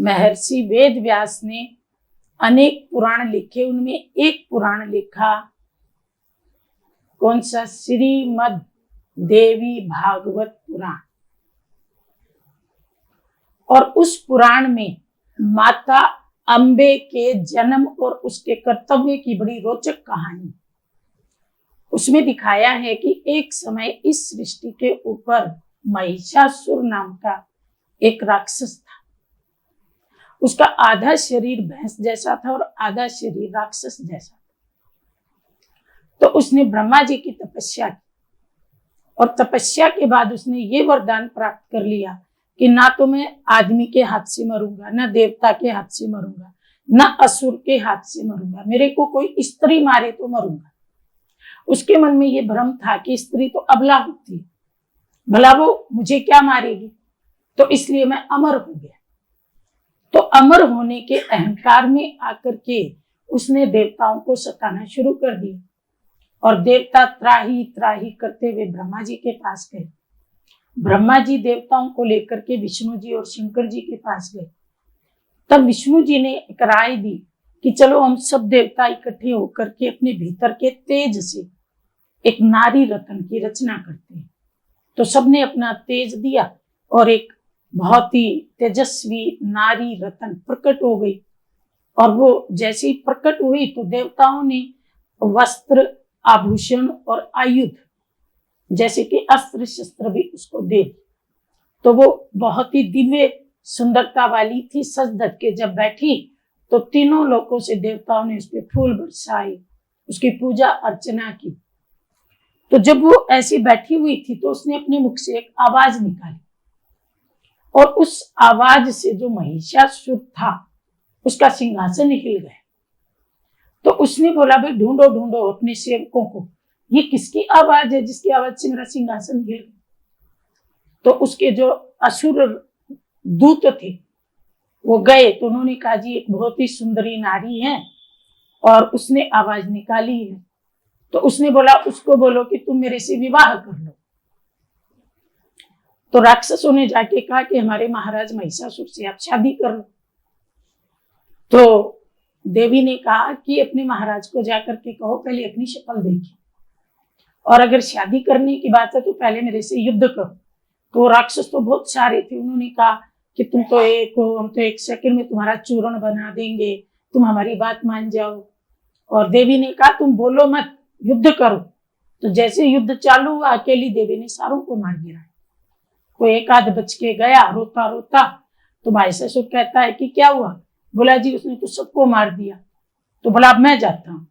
महर्षि वेद व्यास ने अनेक पुराण लिखे, उनमें एक पुराण लिखा, कौन सा? श्रीमद् देवी भागवत पुराण। और उस पुराण में माता अम्बे के जन्म और उसके कर्तव्य की बड़ी रोचक कहानी उसमें दिखाया है कि एक समय इस सृष्टि के ऊपर महिषासुर नाम का एक राक्षस था। उसका आधा शरीर भैंस जैसा था और आधा शरीर राक्षस जैसा था। तो उसने ब्रह्मा जी की तपस्या की और तपस्या के बाद उसने ये वरदान प्राप्त कर लिया कि ना तो मैं आदमी के हाथ से मरूंगा, ना देवता के हाथ से मरूंगा, ना असुर के हाथ से मरूंगा, मेरे को कोई स्त्री मारे तो मरूंगा। उसके मन में ये भ्रम था कि स्त्री तो अबला होती है, भला वो मुझे क्या मारेगी, तो इसलिए मैं अमर हो गया। तो अमर होने के अहंकार में आकर के उसने देवताओं को सताना शुरू कर दिया और देवता त्राही त्राही करते हुए ब्रह्मा जी के पास गए। ब्रह्मा जी देवताओं को लेकर के विष्णु जी और शंकर जी के पास गए। तब विष्णु जी ने एक राय दी कि चलो हम सब देवता इकट्ठे होकर के अपने भीतर के तेज से एक नारी रत्न की रचना करते हैं। तो सबने अपना तेज दिया और एक बहुत ही तेजस्वी नारी रत्न प्रकट हो गई। और वो जैसे ही प्रकट हुई तो देवताओं ने वस्त्र, आभूषण और आयुध जैसे कि अस्त्र शस्त्र भी उसको दे। तो वो बहुत ही दिव्य सुंदरता वाली थी। सज धज के जब बैठी तो तीनों लोकों से देवताओं ने उस पर फूल बरसाए, उसकी पूजा अर्चना की। तो जब वो ऐसी बैठी हुई थी तो उसने अपने मुख से एक आवाज निकाली और उस आवाज से जो महिषासुर था उसका सिंहासन हिल गया। तो उसने बोला, भाई ढूंढो ढूंढो अपने सेवकों को, ये किसकी आवाज है जिसकी आवाज से मेरा सिंहासन हिल गया। तो उसके जो असुर दूत थे वो गए तो उन्होंने कहा, जी एक बहुत ही सुंदरी नारी है और उसने आवाज निकाली है। तो उसने बोला, उसको बोलो कि तुम मेरे से विवाह कर लो। तो राक्षसों ने जाके कहा कि हमारे महाराज महिषासुर से आप शादी कर लो। तो देवी ने कहा कि अपने महाराज को जाकर के कहो पहले अपनी शक्ल देखिए, और अगर शादी करने की बात है तो पहले मेरे से युद्ध करो। तो राक्षस तो बहुत सारे थे, उन्होंने कहा कि तुम तो एक हो, हम तो एक सेकंड में तुम्हारा चूर्ण बना देंगे, तुम हमारी बात मान जाओ। और देवी ने कहा तुम बोलो मत, युद्ध करो। तो जैसे युद्ध चालू हुआ अकेली देवी ने सारों को मार गिराया। कोई एक आध बच के गया रोता रोता। तो महिषासुर कहता है कि क्या हुआ? बोला, जी उसने तो सबको मार दिया। तो बोला अब मैं जाता हूँ।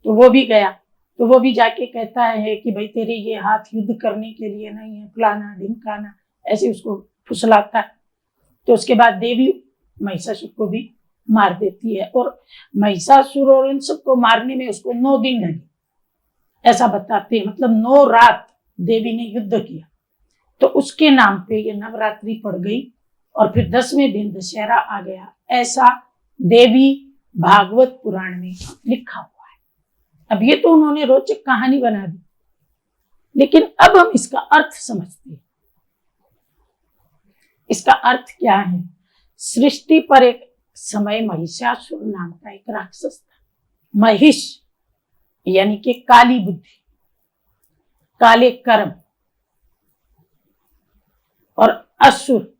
तो वो भी गया। तो वो भी जाके कहता है कि भाई तेरे ये हाथ युद्ध करने के लिए नहीं है, फलाना ढिमकाना, ऐसे उसको फुसलाता है। तो उसके बाद देवी महिषासुर को भी मार देती है। और महिषासुर और इन सबको मारने में उसको 9 दिन लगे, ऐसा बताते हैं। मतलब 9 रात देवी ने युद्ध किया। तो उसके नाम पे ये नवरात्रि पड़ गई और फिर 10वें दिन दशहरा आ गया। ऐसा देवी भागवत पुराण में लिखा हुआ है। अब ये तो उन्होंने रोचक कहानी बना दी, लेकिन अब हम इसका अर्थ समझते हैं। इसका अर्थ क्या है? सृष्टि पर एक समय महिषासुर नाम का एक राक्षस था। महिष यानी कि काली बुद्धि, काले कर्म, और असुर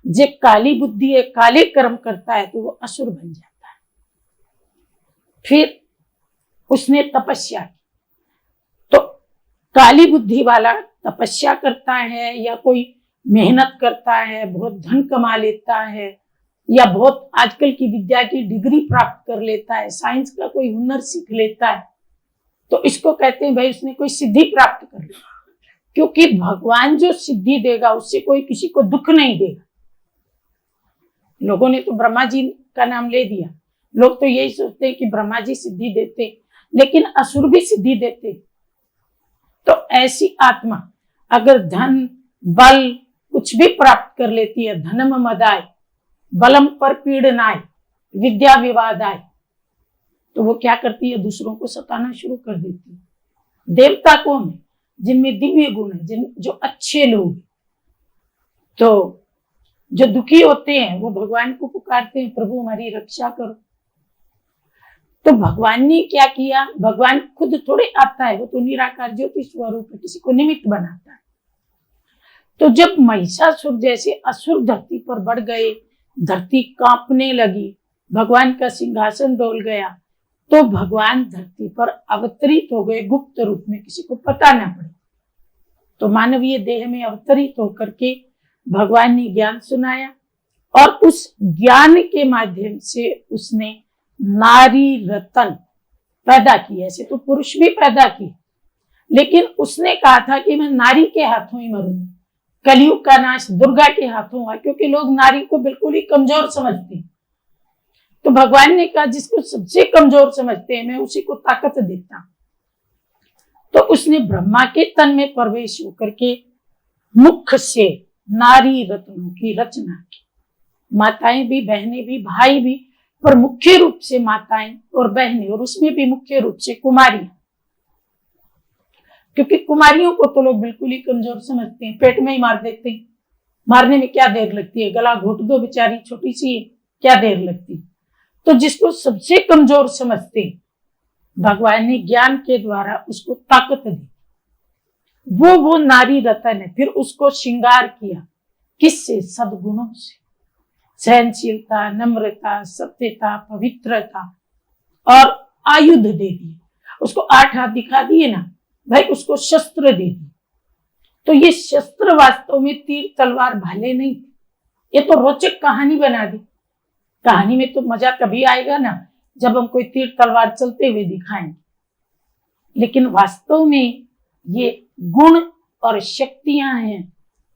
जो काली बुद्धि है, काले कर्म करता है तो वो असुर बन जाता है। फिर उसने तपस्या की। तो काली बुद्धि वाला तपस्या करता है या कोई मेहनत करता है, बहुत धन कमा लेता है, या बहुत आजकल की विद्या की डिग्री प्राप्त कर लेता है, साइंस का कोई हुनर सीख लेता है, तो इसको कहते हैं भाई उसने कोई सिद्धि प्राप्त कर ली। क्योंकि भगवान जो सिद्धि देगा उससे कोई किसी को दुख नहीं देगा। लोगों ने तो ब्रह्मा जी का नाम ले दिया। लोग तो यही सोचते हैं कि ब्रह्मा जी सिद्धि देते, लेकिन असुर भी सिद्धि देते। तो ऐसी आत्मा अगर धन बल कुछ भी प्राप्त कर लेती है, धनम मदाय बलम पर पीड़नाय विद्या विवादाय, तो वो क्या करती है? दूसरों को सताना शुरू कर देती है। देवता कौन है? जिनमें दिव्य गुण है, जो अच्छे लोग। तो जो दुखी होते हैं वो भगवान को पुकारते हैं, प्रभु हमारी रक्षा करो। तो भगवान ने क्या किया, भगवान खुद थोड़े आता है, वो तो निराकार ज्योति स्वरूप है, किसी को निमित्त बनाता है। तो जब महिषासुर जैसे असुर धरती पर बढ़ गए, धरती कांपने लगी, भगवान का सिंहासन डोल गया, तो भगवान धरती पर अवतरित हो गए गुप्त रूप में, किसी को पता ना पड़े। तो मानवीय देह में अवतरित होकर के भगवान ने ज्ञान सुनाया, और उस ज्ञान के माध्यम से उसने नारी रतन पैदा की। ऐसे तो पुरुष भी पैदा किए, लेकिन उसने कहा था कि मैं नारी के हाथों ही मरूंगी। कलयुग का नाश दुर्गा के हाथों हुआ, क्योंकि लोग नारी को बिल्कुल ही कमजोर समझते हैं। तो भगवान ने कहा जिसको सबसे कमजोर समझते हैं मैं उसी को ताकत देता हूं। तो उसने ब्रह्मा के तन में प्रवेश होकर के मुख से नारी रत्नों की रचना की। माताएं भी, बहनें भी, भाई भी, पर मुख्य रूप से माताएं और बहनें, और उसमें भी मुख्य रूप से कुमारियां, क्योंकि कुमारियों को तो लोग बिल्कुल ही कमजोर समझते हैं, पेट में ही मार देते हैं। मारने में क्या देर लगती है, गला घोट दो, बेचारी छोटी सी है, क्या देर लगती है। तो जिसको सबसे कमजोर समझते हैं, भगवान ने ज्ञान के द्वारा उसको ताकत दी, वो नारी रतन है। फिर उसको श्रृंगार किया, किससे, सद्गुणों से, सहनशीलता, नम्रता, सत्यता, पवित्रता, और आयुध दे दिए उसको। 8 हाथ दिखा दिए ना भाई, उसको शस्त्र दे दिए। तो ये शस्त्र वास्तव में तीर तलवार भाले नहीं, ये तो रोचक कहानी बना दी। कहानी में तो मजा तभी आएगा ना जब हम कोई तीर तलवार चलते हुए दिखाएंगे, लेकिन वास्तव में ये गुण और शक्तियां हैं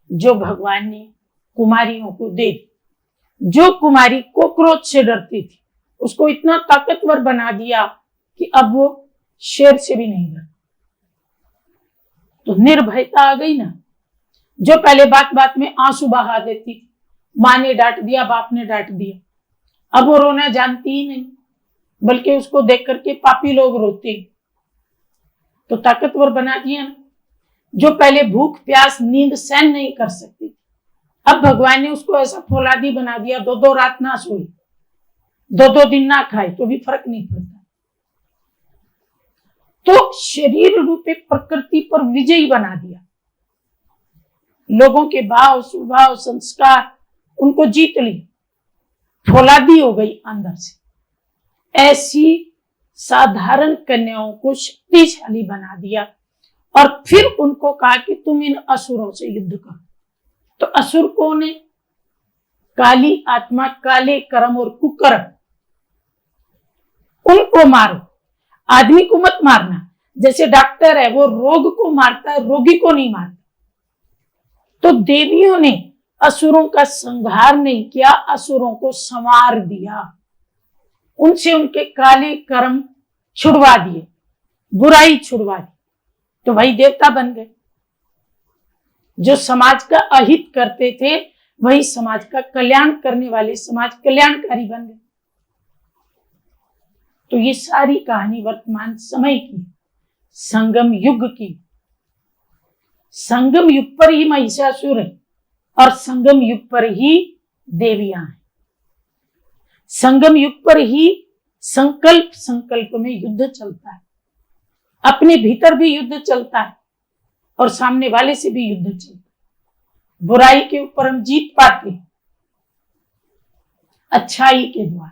जो भगवान ने कुमारियों को दे दी। जो कुमारी कोकरोच से डरती थी, उसको इतना ताकतवर बना दिया कि अब वो शेर से भी नहीं डरती। तो निर्भयता आ गई ना। जो पहले बात बात में आंसू बहा देती थी, माँ ने डांट दिया, बाप ने डांट दिया, अब वो रोना जानती ही नहीं, बल्कि उसको देख करके पापी लोग रोते। तो ताकतवर बना दिया ना। जो पहले भूख प्यास नींद सहन नहीं कर सकती थी, अब भगवान ने उसको ऐसा फौलादी बना दिया, 2-2 रात ना सोई, 2-2 दिन ना खाए तो भी फर्क नहीं पड़ता। तो शरीर रूपी प्रकृति पर विजयी बना दिया। लोगों के भाव, स्वभाव, संस्कार, उनको जीत लिया, फौलादी हो गई अंदर से। ऐसी साधारण कन्याओं को शक्तिशाली बना दिया, और फिर उनको कहा कि तुम इन असुरों से युद्ध करो। तो असुर कौन है? काली आत्मा, काले कर्म और कुकर्म, उनको मारो। आदमी को मत मारना। जैसे डॉक्टर है वो रोग को मारता है, रोगी को नहीं मारता। तो देवियों ने असुरों का संहार नहीं किया, असुरों को संवार दिया, उनसे उनके काले कर्म छुड़वा दिए, बुराई छुड़वा दी, तो वही देवता बन गए। जो समाज का अहित करते थे वही समाज का कल्याण करने वाले समाज कल्याणकारी बन गए। तो ये सारी कहानी वर्तमान समय की, संगम युग की। संगम युग पर ही महिषासुर है और संगम युग पर ही देवियां हैं। संगम युग पर ही संकल्प में युद्ध चलता है। अपने भीतर भी युद्ध चलता है और सामने वाले से भी युद्ध चलता है। बुराई के ऊपर हम जीत पाते हैं अच्छाई के द्वारा।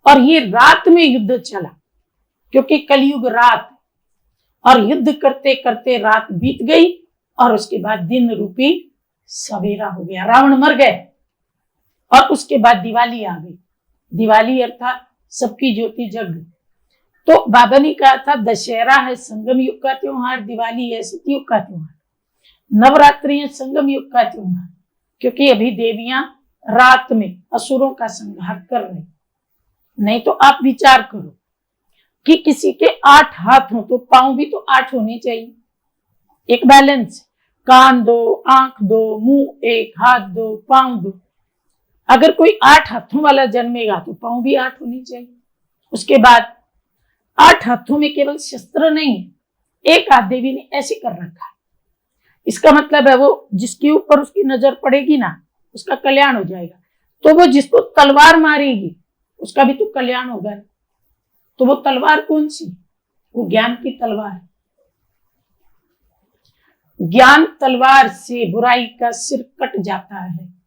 और ये रात में युद्ध चला, क्योंकि कलयुग रात, और युद्ध करते करते रात बीत गई और उसके बाद दिन रूपी सवेरा हो गया। रावण मर गए और उसके बाद दिवाली आ गई। दिवाली अर्थात सबकी ज्योति जग गई। तो बाबा ने कहा था दशहरा है संगम युग का त्योहार, दिवाली है सतयुग का त्योहार, नवरात्रि है संगम युग का त्योहार, क्योंकि अभी देवियां रात में असुरों का संहार कर रही। नहीं तो आप विचार करो कि किसी के 8 हाथ हो तो पांव भी तो 8 होने चाहिए, एक बैलेंस। कान 2, आंख 2, मुंह 1, हाथ 2, पांव 2। अगर कोई 8 हाथों वाला जन्मेगा तो पांव भी 8 होने चाहिए। उसके बाद 8 हाथों में केवल शस्त्र नहीं है, एक हाथ देवी ने ऐसे कर रखा है। इसका मतलब है वो जिसके ऊपर उसकी नजर पड़ेगी ना उसका कल्याण हो जाएगा। तो वो जिसको तलवार मारेगी उसका भी तो कल्याण होगा। तो वो तलवार कौन सी? वो ज्ञान की तलवार। ज्ञान तलवार से बुराई का सिर कट जाता है।